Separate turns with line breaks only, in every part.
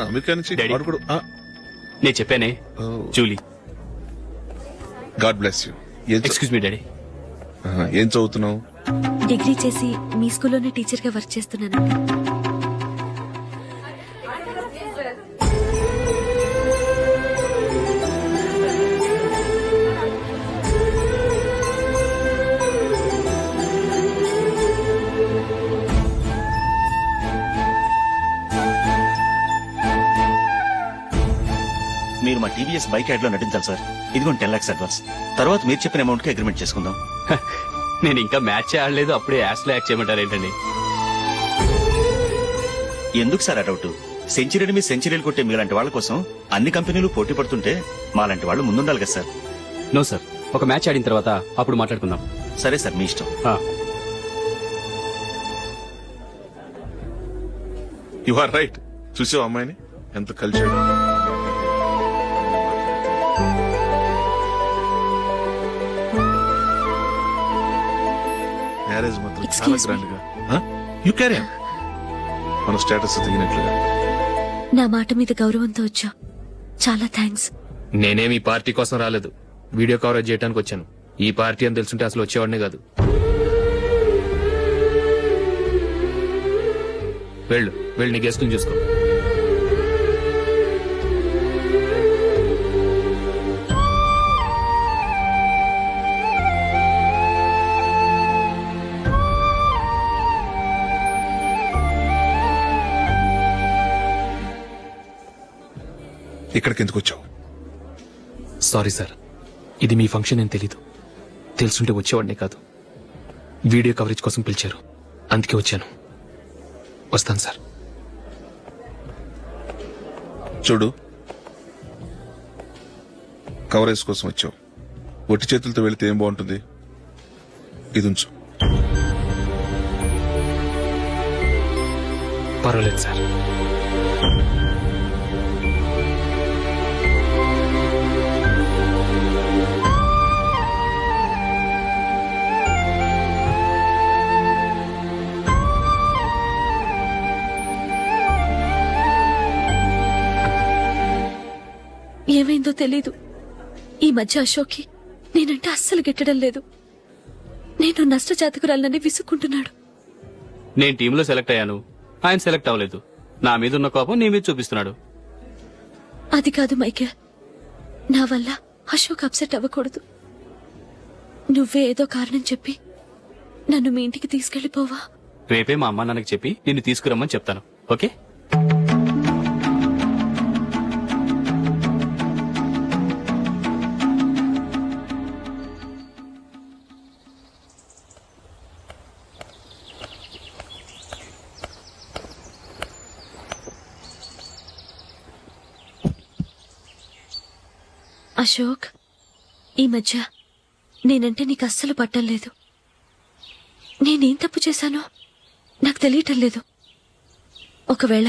America నుంచి
Daddy.
వాడు కూడా
నేను చెప్పానే Julie.
God bless you.
Excuse me daddy.
ఏం చదువుతున్నావు?
డిగ్రీ చేసి మీ స్కూల్లోనే టీచర్ గా వర్క్ చేస్తున్నానండి.
మీరు మా టీవీఎస్ బైక్ యాడ్ లో నటించాలి సార్. ఇదిగోండి 10 lakhs అడ్వాన్స్. తర్వాత మీరు చెప్పిన అమౌంట్ కి అగ్రిమెంట్ చేసుకుందాం.
నేను ఇంకా మ్యాచ్ ఆడలేదు, అప్పుడే యాష్ లో యాక్ట్ చేయమంటారు ఏంటండి?
ఎందుకు సార్ ఆ డౌట్? సెంచరీని మీ సెంచరీలు కొట్టే మీలాంటి వాళ్ళ కోసం అన్ని కంపెనీలు పోటీ పడుతుంటే మాలాంటి వాళ్ళు ముందుండాలి కదా సార్.
నో సార్, ఒక మ్యాచ్ ఆడిన తర్వాత అప్పుడు మాట్లాడుకుందాం.
సరే సార్, మీ ఇష్టం.
You are right. చూసావు అమ్మాయిని ఎంత కల్చర్. మ్యారేజ్ మాత్రం చాలా
Excuse me.
గ్రాండ్ గా. You carry on. మన స్టేటస్ తగినట్లుగా.
నా మాట మీద గౌరవంతో వచ్చా. చాలా థ్యాంక్స్.
నేనేం ఈ పార్టీ కోసం రాలేదు, వీడియో కవరేజ్ చేయడానికి వచ్చాను. ఈ పార్టీ అని తెలుసుంటే అసలు వచ్చేవాడినే కాదు. వెళ్ళు వెళ్ళు, నీ గెస్టుని చూసుకో.
ఇక్కడికి ఎందుకు వచ్చావు?
సారీ సార్, ఇది మీ ఫంక్షన్ అని తెలీదు. తెలుసుంటే వచ్చేవాడినే కాదు. వీడియో కవరేజ్ కోసం పిలిచారు, అందుకే వచ్చాను. వస్తాను సార్.
చూడు, కవరేజ్ కోసం వచ్చావు. ఒట్టి చేతులతో వెళితే ఏం బాగుంటుంది? ఇది ఉంచు.
పర్వాలేదు సార్.
ఏమైందో తెలీదు. ఈ మధ్య అశోక్కి నేనంటే అస్సలు గిట్టడం లేదు. నేను నష్టజాతకురాలనని విసుక్కుంటున్నాడు.
నేను టీంలో సెలెక్ట్ అయ్యాను, ఆయన సెలెక్ట్ అవ్వలేదు. నా మీద ఉన్న కోపం నీ మీద చూపిస్తున్నాడు.
అది కాదు మైకేల్, నా వల్ల అశోక్ అప్సెట్ అవ్వకూడదు. నువ్వే ఏదో కారణం చెప్పి నన్ను మీ ఇంటికి తీసుకెళ్లిపోవా?
రేపే మా అమ్మ నాన్నకి చెప్పి నిన్ను తీసుకురమ్మని చెప్తాను. ఓకే?
అశోక్, ఈ మధ్య నేనంటే నీకు అస్సలు పట్టం లేదు. నేనేం తప్పు చేశానో నాకు తెలియటం లేదు. ఒకవేళ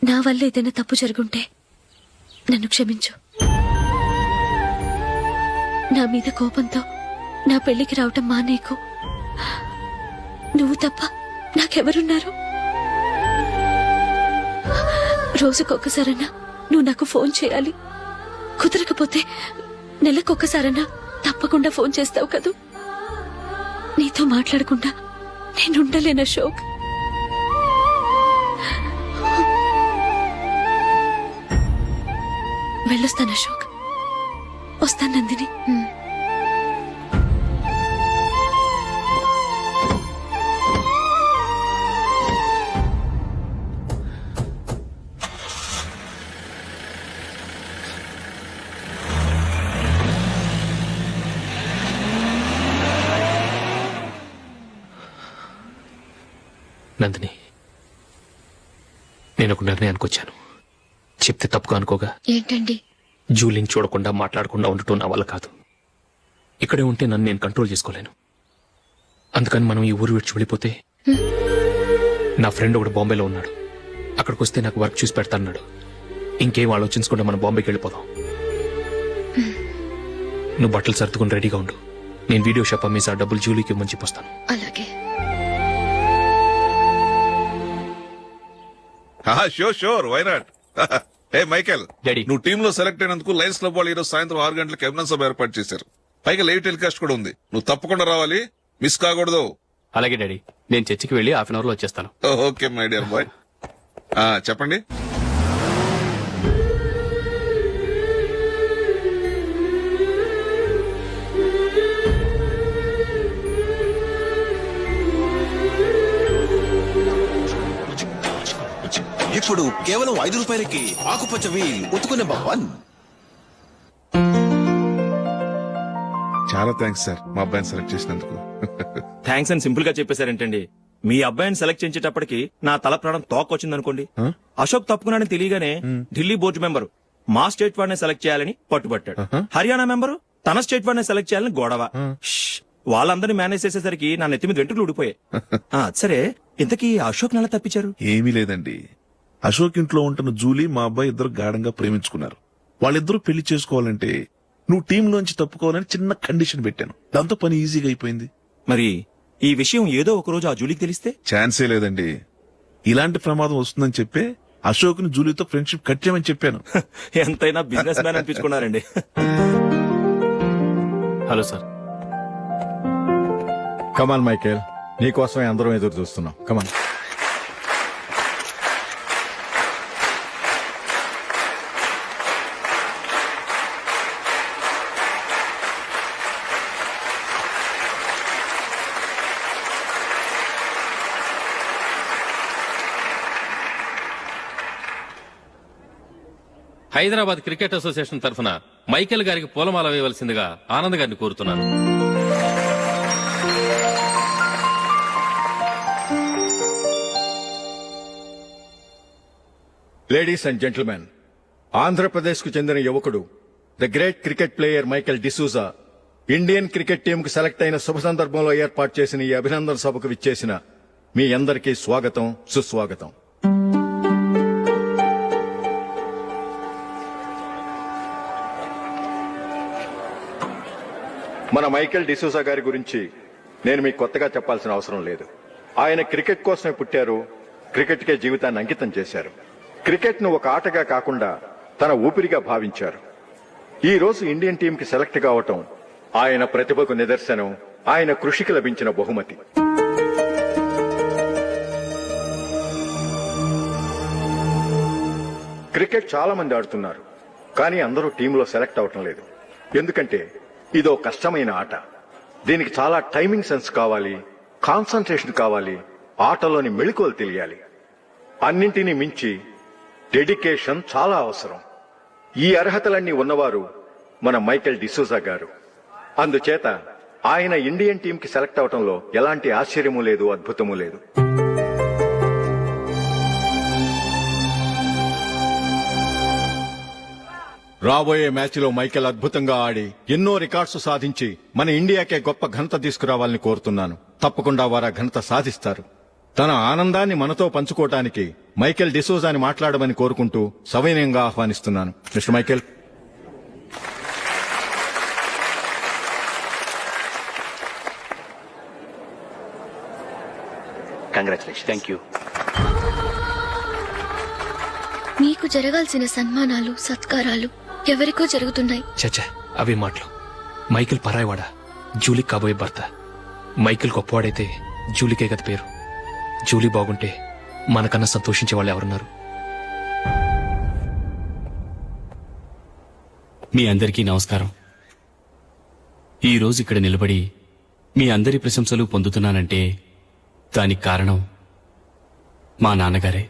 నా వల్ల ఏదైనా తప్పు జరుగుంటే నన్ను క్షమించు. నా మీద కోపంతో నా పెళ్లికి రావటం మానేకు. నువ్వు తప్ప నాకెవరున్నారు? రోజుకొక్కసారన్నా నువ్వు నాకు ఫోన్ చేయాలి. కుదరకపోతే నెలకొక్కసారన్నా తప్పకుండా ఫోన్ చేస్తావు కదూ. నీతో మాట్లాడకుండా నేనుండలేను అశోక్. వెళ్ళొస్తాను అశోక్. వస్తాను నందిని.
నందిని, నేను ఒక నిర్ణయానికి వచ్చాను. చెప్తే తప్పుగా అనుకోగా.
ఏంటండి?
జూలిని చూడకుండా మాట్లాడకుండా ఉండటం నా వల్ల కాదు. ఇక్కడే ఉంటే నన్ను నేను కంట్రోల్ చేసుకోలేను. అందుకని మనం ఈ ఊరు విడిచి వెళ్ళిపోతే, నా ఫ్రెండ్ ఒకడు బాంబేలో ఉన్నాడు, అక్కడికి వస్తే నాకు వర్క్ చూసి పెడతాన్నాడు. ఇంకేం ఆలోచించకుండా మనం బాంబేకి వెళ్ళిపోదాం. నువ్వు బట్టలు సర్దుకుని రెడీగా ఉండు. నేను వీడియో షాప్ అమ్మేసి ఆ డబ్బులు జూలీకి ఇవ్వమని చెప్పొస్తాను.
అలాగే.
Sure, why not? Hey Michael,
daddy.
నువ్వు టీమ్ లో సెలెక్ట్ అయినందుకు లయన్స్ క్లబ్ వాళ్ళు ఈరోజు సాయంత్రం 6 గంటలకు అభినందన సభ ఏర్పాటు చేశారు. పైగా లైవ్ టెలికాస్ట్ కూడా ఉంది. నువ్వు తప్పకుండా రావాలి, మిస్ కాకూడదు.
అలాగే డాడీ, నేను చర్చికి వెళ్ళి హాఫ్ అన్ అవర్ లో వచ్చేస్తాను.
Okay my dear bye. చెప్పండి.
ఇప్పుడు కేవలం 5 రూపాయలకి ఆకుపచ్చ వీల్ ఉతుకు నెంబర్ 1.
చాలా థ్యాంక్స్ సార్ మా అబ్బాయిని సెలెక్ట్ చేసినందుకు.
థ్యాంక్స్ అని సింపుల్ గా చెప్పేశారేంటండి. మీ అబ్బాయిని సెలెక్ట్ చేసేటప్పటికి నా తల ప్రాణం తోకొచ్చిందనుకోండి. అశోక్ తప్పుకున్నాడని తెలియగానే ఢిల్లీ బోర్డు మెంబరు మా స్టేట్ వాడిని సెలెక్ట్ చేయాలని పట్టుబట్టాడు. హర్యానా మెంబరు తన స్టేట్ వాడిని సెలెక్ట్ చేయాలని గొడవ. వాళ్ళందరినీ మేనేజ్ చేసేసరికి నా నెత్తి మీద వెంట్రుకలు ఊడిపోయాయి. సరే, ఇంతకీ అశోక్ నెల తప్పించారు?
ఏమీ లేదండి. అశోక్ ఇంట్లో ఉంటున్న జూలీ మా అబ్బాయి ఇద్దరు గాఢంగా ప్రేమించుకున్నారు. వాళ్ళిద్దరూ పెళ్లి చేసుకోవాలంటే నువ్వు టీంలోంచి తప్పుకోవాలని చిన్న కండిషన్ పెట్టాను. దాంతో పని ఈజీగా అయిపోయింది.
మరి ఈ విషయం ఏదో ఒక రోజు ఆ జూలీకి తెలిస్తే?
ఛాన్సే లేదండి. ఇలాంటి ప్రమాదం వస్తుందని చెప్పే అశోక్ ని జూలీతో ఫ్రెండ్షిప్ కట్ చేయమని చెప్పాను.
ఎంతైనా బిజినెస్ మ్యాన్ అనిపించుకున్నారండి.
Hello sir.
కమాన్ మైకేల్, నీకోసమే అందరం ఎదురు చూస్తున్నాం. కమాన్.
హైదరాబాద్ క్రికెట్ అసోసియేషన్ తరఫున మైకేల్ గారికి పూలమాల వేయవలసిందిగా ఆనంద్ గారిని కోరుతున్నాను.
లేడీస్ అండ్ జెంటిల్మెన్, ఆంధ్రప్రదేశ్ కు చెందిన యువకుడు the great cricket player Michael D'Souza Indian cricket team కు సెలెక్ట్ అయిన శుభ సందర్భంలో ఏర్పాటు చేసిన ఈ అభినందన సభకు విచ్చేసిన మీ అందరికీ స్వాగతం, సుస్వాగతం. మన మైకేల్ డిసూజా గారి గురించి నేను మీకు కొత్తగా చెప్పాల్సిన అవసరం లేదు. ఆయన క్రికెట్ కోసమే పుట్టారు, క్రికెట్కే జీవితాన్ని అంకితం చేశారు. క్రికెట్ ను ఒక ఆటగా కాకుండా తన ఊపిరిగా భావించారు. ఈ రోజు ఇండియన్ టీం కి సెలెక్ట్ కావటం ఆయన ప్రతిభకు నిదర్శనం, ఆయన కృషికి లభించిన బహుమతి. క్రికెట్ చాలా మంది ఆడుతున్నారు, కానీ అందరూ టీంలో సెలెక్ట్ అవటం లేదు. ఎందుకంటే ఇదో కష్టమైన ఆట. దీనికి చాలా టైమింగ్ సెన్స్ కావాలి, కాన్సంట్రేషన్ కావాలి, ఆటలోని మెళకువలు తెలియాలి. అన్నింటినీ మించి డెడికేషన్ చాలా అవసరం. ఈ అర్హతలన్నీ ఉన్నవారు మన మైకేల్ డిసూజా గారు. అందుచేత ఆయన ఇండియన్ టీం కి సెలెక్ట్ అవటంలో ఎలాంటి ఆశ్చర్యమూ లేదు, అద్భుతమూ లేదు. రాబోయే మ్యాచ్ లో మైకేల్ అద్భుతంగా ఆడి ఎన్నో రికార్డ్స్ సాధించి మన ఇండియాకే గొప్ప ఘనత తీసుకురావాలని కోరుతున్నాను. తప్పకుండా వారు ఆ ఘనత సాధిస్తారు. తన ఆనందాన్ని మనతో పంచుకోవటానికి మైకేల్ డిసూజాని మాట్లాడమని కోరుకుంటూ సవినయంగా ఆహ్వానిస్తున్నాను. Mister Michael.
Congratulation.
Thank you.
మీకు జరగాల్సిన సన్మానాలు, సత్కారాలు ఎవరికో జరుగుతున్నాయి.
చచ్చా, అవే మాటలు. మైకేల్ పరాయవాడా, జూలీ కాబోయే భర్త. మైకేల్ గొప్పవాడైతే జూలీకే గత పేరు. జూలీ బాగుంటే మనకన్నా సంతోషించే వాళ్ళు ఎవరున్నారు?
మీ అందరికీ నమస్కారం. ఈ రోజు ఇక్కడ నిలబడి మీ అందరి ప్రశంసలు పొందుతున్నానంటే దానికి కారణం మా నాన్నగారే.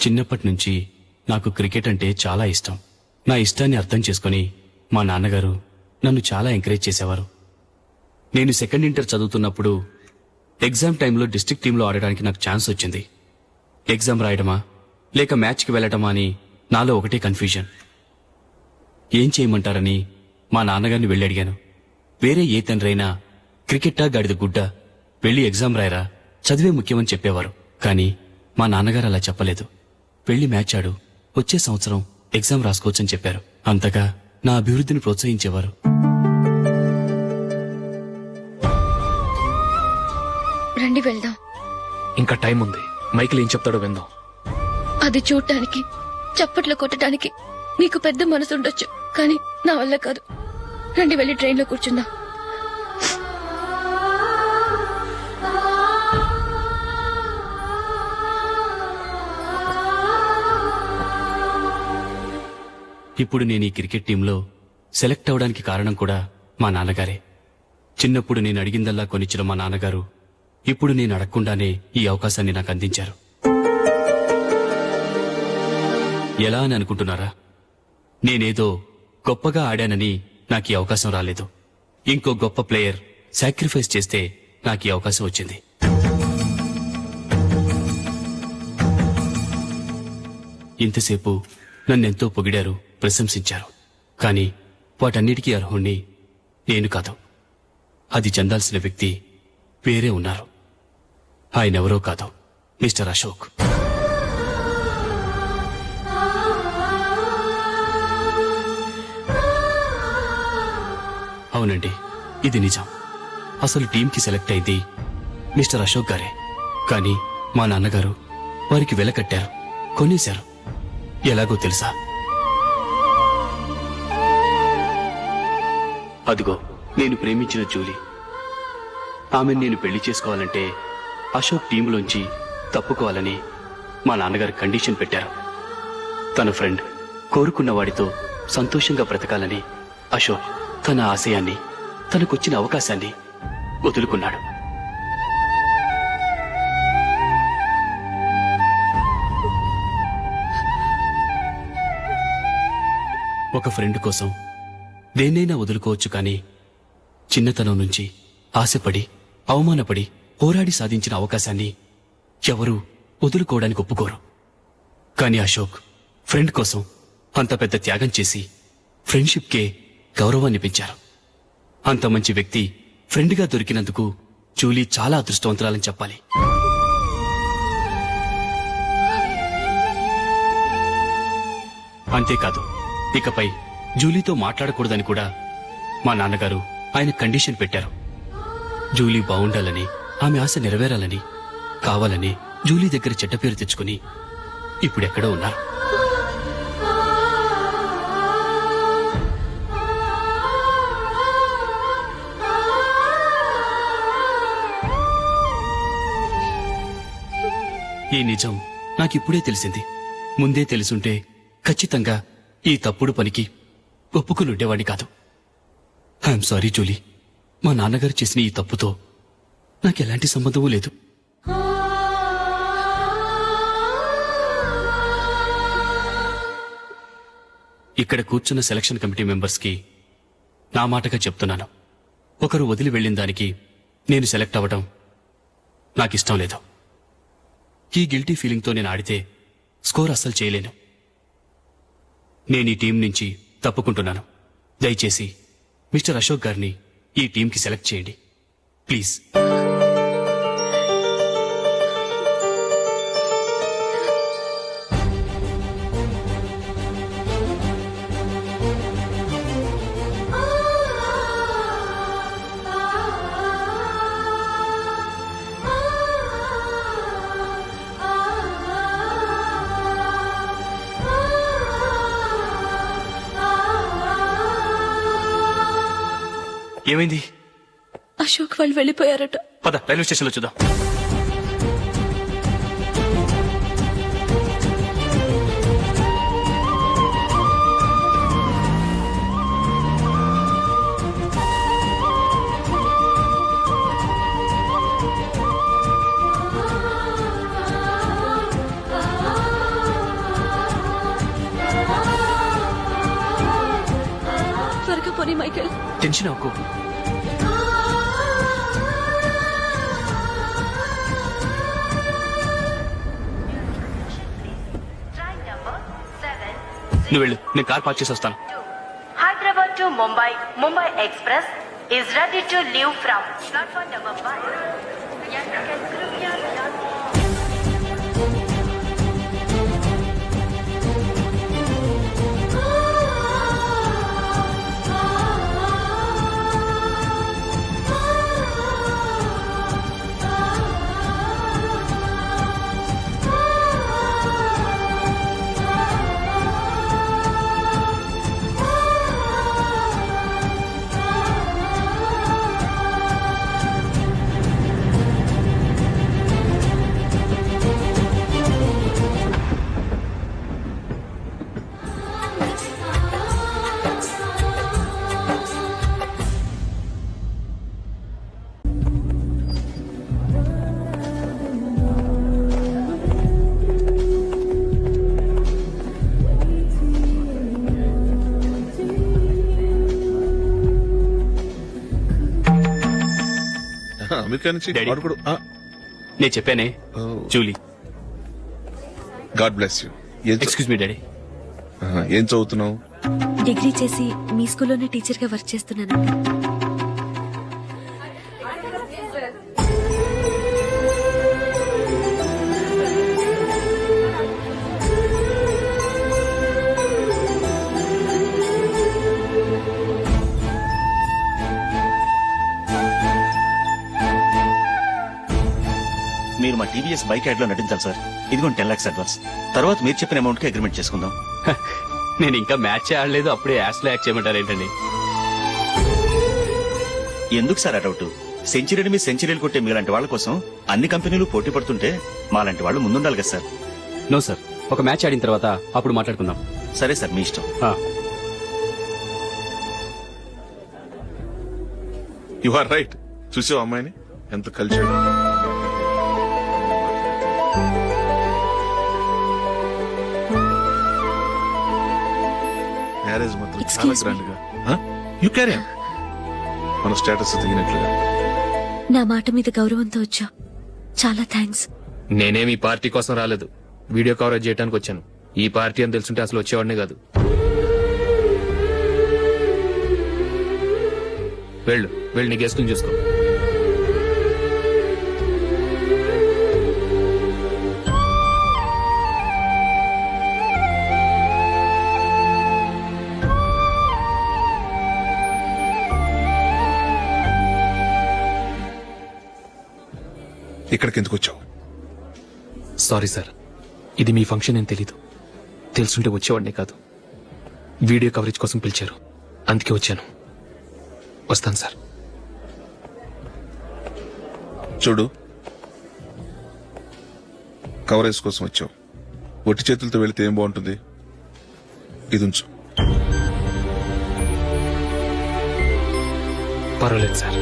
చిన్నప్పటి నుంచి నాకు క్రికెట్ అంటే చాలా ఇష్టం. నా ఇష్టాన్ని అర్థం చేసుకుని మా నాన్నగారు నన్ను చాలా ఎంకరేజ్ చేసేవారు. నేను సెకండ్ ఇంటర్ చదువుతున్నప్పుడు ఎగ్జామ్ టైంలో డిస్ట్రిక్ట్ టీంలో ఆడడానికి నాకు ఛాన్స్ వచ్చింది. ఎగ్జామ్ రాయడమా లేక మ్యాచ్కి వెళ్ళటమా అని నాలో ఒకటే కన్ఫ్యూజన్. ఏం చేయమంటారని మా నాన్నగారిని వెళ్ళి అడిగాను. వేరే ఏ తండ్రైనా క్రికెట్టా గాడిద గుడ్డ, వెళ్ళి ఎగ్జామ్ రాయరా, చదివే ముఖ్యమని చెప్పేవారు. కానీ మా నాన్నగారు అలా చెప్పలేదు. వెళ్ళి మ్యాచ్ ఆడు, వచ్చే సంవత్సరం ఎగ్జామ్ రాసుకోవచ్చని చెప్పారు. అంతగా నా అభివృద్ధిని ప్రోత్సహించేవారు.
రండి వెళ్దాం.
ఇంకా టైం ఉంది. మైకిల్ ఏం చెప్తాడో విందాం.
అది చూడటానికి చప్పట్లు కొట్టడానికి మీకు పెద్ద మనసు ఉండొచ్చు, కానీ నా వల్ల కాదు. రండి వెళ్ళి ట్రైన్లో కూర్చుందాం.
ఇప్పుడు నేను ఈ క్రికెట్ టీంలో సెలెక్ట్ అవడానికి కారణం కూడా మా నాన్నగారే. చిన్నప్పుడు నేను అడిగిందల్లా కొనిచ్చిన మా నాన్నగారు ఇప్పుడు నేను అడగకుండానే ఈ అవకాశాన్ని నాకు అందించారు. ఎలా అని అనుకుంటున్నారా? నేనేదో గొప్పగా ఆడానని నాకు ఈ అవకాశం రాలేదు. ఇంకో గొప్ప ప్లేయర్ సాక్రిఫైస్ చేస్తే నాకు ఈ అవకాశం వచ్చింది. ఇంతసేపు నన్నెంతో పొగిడారు, ప్రశంసించారు. కానీ వాటన్నిటికీ అర్హుణ్ణి నేను కాదు. అది చెందాల్సిన వ్యక్తి వేరే ఉన్నారు. ఆయనెవరో కాదు, మిస్టర్ అశోక్. అవునండి, ఇది నిజం. అసలు టీంకి సెలెక్ట్ అయింది మిస్టర్ అశోక్ గారే. కానీ మా నాన్నగారు వారికి వెల కట్టారు, కొనేశారు. ఎలాగో తెలుసా? అదిగో నేను ప్రేమించిన జూలీ. ఆమెను నేను పెళ్లి చేసుకోవాలంటే అశోక్ టీంలోంచి తప్పుకోవాలని మా నాన్నగారు కండిషన్ పెట్టారు. తన ఫ్రెండ్ కోరుకున్న వాడితో సంతోషంగా బ్రతకాలని అశోక్ తన ఆశయాన్ని, తనకొచ్చిన అవకాశాన్ని వదులుకున్నాడు. ఒక ఫ్రెండ్ కోసం దేన్నైనా వదులుకోవచ్చు, కానీ చిన్నతనం నుంచి ఆశపడి, అవమానపడి, పోరాడి సాధించిన అవకాశాన్ని ఎవరూ వదులుకోవడానికి ఒప్పుకోరు. కానీ అశోక్ ఫ్రెండ్ కోసం అంత పెద్ద త్యాగం చేసి ఫ్రెండ్షిప్కే గౌరవాన్ని పెంచారు. అంత మంచి వ్యక్తి ఫ్రెండ్గా దొరికినందుకు జూలీ చాలా అదృష్టవంతురాలని చెప్పాలి. అంతేకాదు, ఇకపై జూలీతో మాట్లాడకూడదని కూడా మా నాన్నగారు ఆయన కండిషన్ పెట్టారు. జూలీ బావుండాలని, ఆమె ఆశ నెరవేరాలని, కావాలని జూలీ దగ్గర చెడ్డ పేరు తెచ్చుకుని ఇప్పుడెక్కడో ఉన్నారు. ఈ నిజం నాకిప్పుడే తెలిసింది. ముందే తెలుసుంటే ఖచ్చితంగా ఈ తప్పుడు పనికి ఒప్పుకుని ఉండేవాడిని కాదు. I'm sorry Julie. మా నాన్నగారు చేసిన ఈ తప్పుతో నాకెలాంటి సంబంధమూ లేదు. ఇక్కడ కూర్చున్న సెలక్షన్ కమిటీ మెంబర్స్కి నా మాటగా చెప్తున్నాను. ఒకరు వదిలి వెళ్ళిన దానికి నేను సెలెక్ట్ అవ్వడం నాకిష్టం లేదు. ఈ గిల్టీ ఫీలింగ్తో నేను ఆడితే స్కోర్ అస్సలు చేయలేను. నేను ఈ టీం నుంచి తప్పుకుంటున్నాను. దయచేసి మిస్టర్ అశోక్ గారిని ఈ టీంకి సెలెక్ట్ చేయండి ప్లీజ్. ఏమైంది?
అశోక్ వాళ్ళు వెళ్ళిపోయారట.
పద రైల్వే స్టేషన్లో చూద్దాం.
త్వరగా పోనీ మైకేల్.
టెన్షన్ అవ్వకు. నువ్వు వెళ్ళు, నేను కార్ పార్క్ చేసి వస్తాను.
Hyderabad to Mumbai, Mumbai Express is ready to leave from platform number 5. यात्रिगण कृपया ध्यान दें.
కానిచ్చి
డాడీ.
వాడు కూడా
నేను చెప్పానే Julie.
God bless you.
Excuse me daddy.
ఏం చదువుతున్నావు?
డిగ్రీ చేసి మీ స్కూల్లోనే టీచర్గా వర్క్ చేస్తున్నానండి.
మీరు మా టీవీఎస్ బైక్ యాడ్ లో నటించాలి సార్. ఇదిగోండి 10 lakhs అడ్వాన్స్. తర్వాత మీరు చెప్పిన అమౌంట్ కి అగ్రిమెంట్ చేసుకుందాం.
నేను ఇంకా మ్యాచ్ ఆడలేదు, అప్పుడే యాష్ లో యాక్ట్ చేయమంటారు ఏంటండి?
ఎందుకు సార్ ఆ డౌట్? సెంచరీని మీ సెంచరీలు కొట్టే మీలాంటి వాళ్ళ కోసం అన్ని కంపెనీలు పోటీ పడుతుంటే మాలాంటి వాళ్ళు ముందుండాలి కదా సార్.
నో సార్, ఒక మ్యాచ్ ఆడిన తర్వాత అప్పుడు మాట్లాడుకుందాం.
సరే సార్, మీ ఇష్టం.
You are right. చూసావు అమ్మాయిని ఎంత కలిసాడు. మ్యారేజ్ మాత్రం చాలా
Excuse me.
గ్రాండ్ గా. You carry on. మన స్టేటస్ తగినట్లుగా.
నా మాట మీద గౌరవంతో వచ్చా. చాలా థ్యాంక్స్.
నేనేం ఈ పార్టీ కోసం రాలేదు, వీడియో కవరేజ్ చేయడానికి వచ్చాను. ఈ పార్టీ అని తెలుసుంటే అసలు వచ్చేవాడినే కాదు. వెళ్ళు వెళ్ళు, నీ గెస్ట్ని చూసుకో.
ఇక్కడికి ఎందుకు వచ్చావు?
సారీ సార్, ఇది మీ ఫంక్షన్ అని తెలీదు. తెలుసుంటే వచ్చేవాడినే కాదు. వీడియో కవరేజ్ కోసం పిలిచారు, అందుకే వచ్చాను. వస్తాను సార్.
చూడు, కవరేజ్ కోసం వచ్చావు. ఒట్టి చేతులతో వెళితే ఏం బాగుంటుంది? ఇది ఉంచు.
పర్వాలేదు సార్.